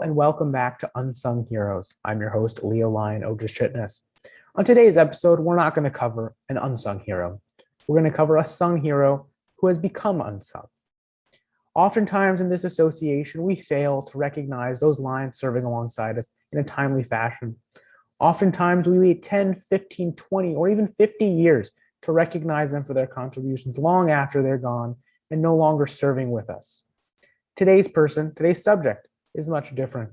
and welcome back to Unsung Heroes. I'm your host, Leo Lion Chitness. On today's episode, we're not going to cover an unsung hero. We're going to cover a sung hero who has become unsung. Oftentimes in this association, we fail to recognize those lions serving alongside us in a timely fashion. Oftentimes we wait 10, 15, 20, or even 50 years to recognize them for their contributions long after they're gone and no longer serving with us. Today's subject, is much different.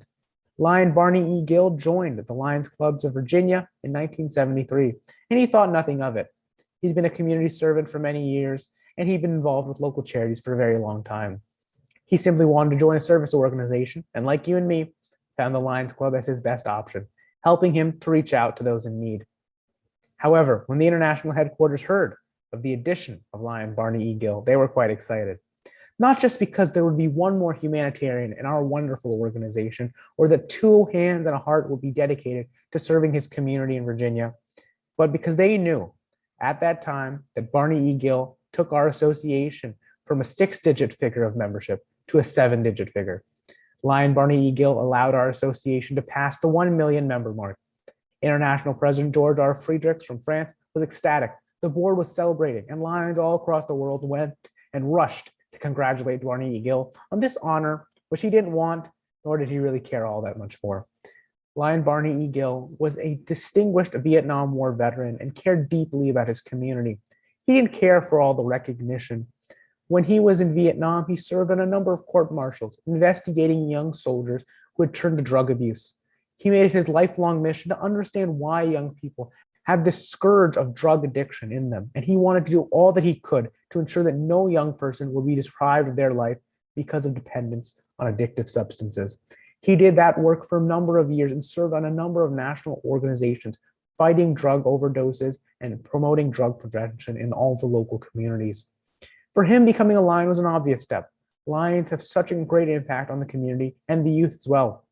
Lion Barney E. Gill joined the Lions Clubs of Virginia in 1973, and he thought nothing of it. He'd been a community servant for many years, and he'd been involved with local charities for a very long time. He simply wanted to join a service organization, and like you and me, found the Lions Club as his best option, helping him to reach out to those in need. However, when the international headquarters heard of the addition of Lion Barney E. Gill, they were quite excited. Not just because there would be one more humanitarian in our wonderful organization, or that 2 hands and a heart would be dedicated to serving his community in Virginia, but because they knew at that time that Barney E. Gill took our association from a 6-digit figure of membership to a 7-digit figure. Lion Barney E. Gill allowed our association to pass the 1 million member mark. International President George R. Friedrichs from France was ecstatic. The board was celebrating, and lions all across the world went and rushed to congratulate Barney E. Gill on this honor, which he didn't want, nor did he really care all that much for. Lion Barney E. Gill was a distinguished Vietnam War veteran and cared deeply about his community. He didn't care for all the recognition. When he was in Vietnam, he served on a number of court-martials, investigating young soldiers who had turned to drug abuse. He made it his lifelong mission to understand why young people have this scourge of drug addiction in them, and he wanted to do all that he could to ensure that no young person will be deprived of their life because of dependence on addictive substances. He did that work for a number of years and served on a number of national organizations fighting drug overdoses and promoting drug prevention in all the local communities. For him, becoming a lion was an obvious step. Lions have such a great impact on the community and the youth as well.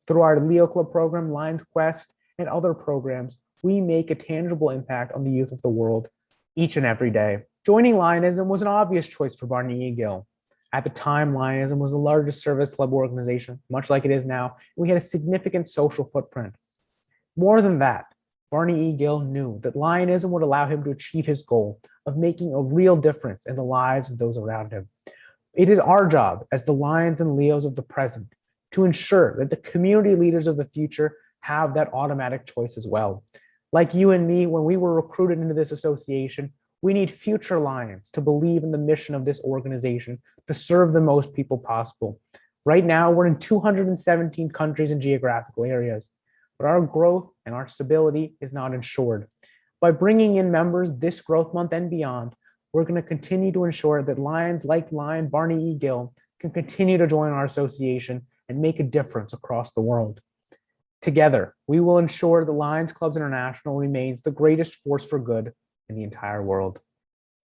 Through our Leo Club program, Lions Quest, and other programs, we make a tangible impact on the youth of the world each and every day. Joining Lionism was an obvious choice for Barney E. Gill. At the time, Lionism was the largest service club organization, much like it is now, and we had a significant social footprint. More than that, Barney E. Gill knew that Lionism would allow him to achieve his goal of making a real difference in the lives of those around him. It is our job as the Lions and Leos of the present to ensure that the community leaders of the future have that automatic choice as well. Like you and me, when we were recruited into this association, we need future Lions to believe in the mission of this organization to serve the most people possible. Right now, we're in 217 countries and geographical areas, but our growth and our stability is not ensured. By bringing in members this growth month and beyond, we're going to continue to ensure that Lions like Lion Barney E. Gill can continue to join our association and make a difference across the world. Together, we will ensure the Lions Clubs International remains the greatest force for good in the entire world.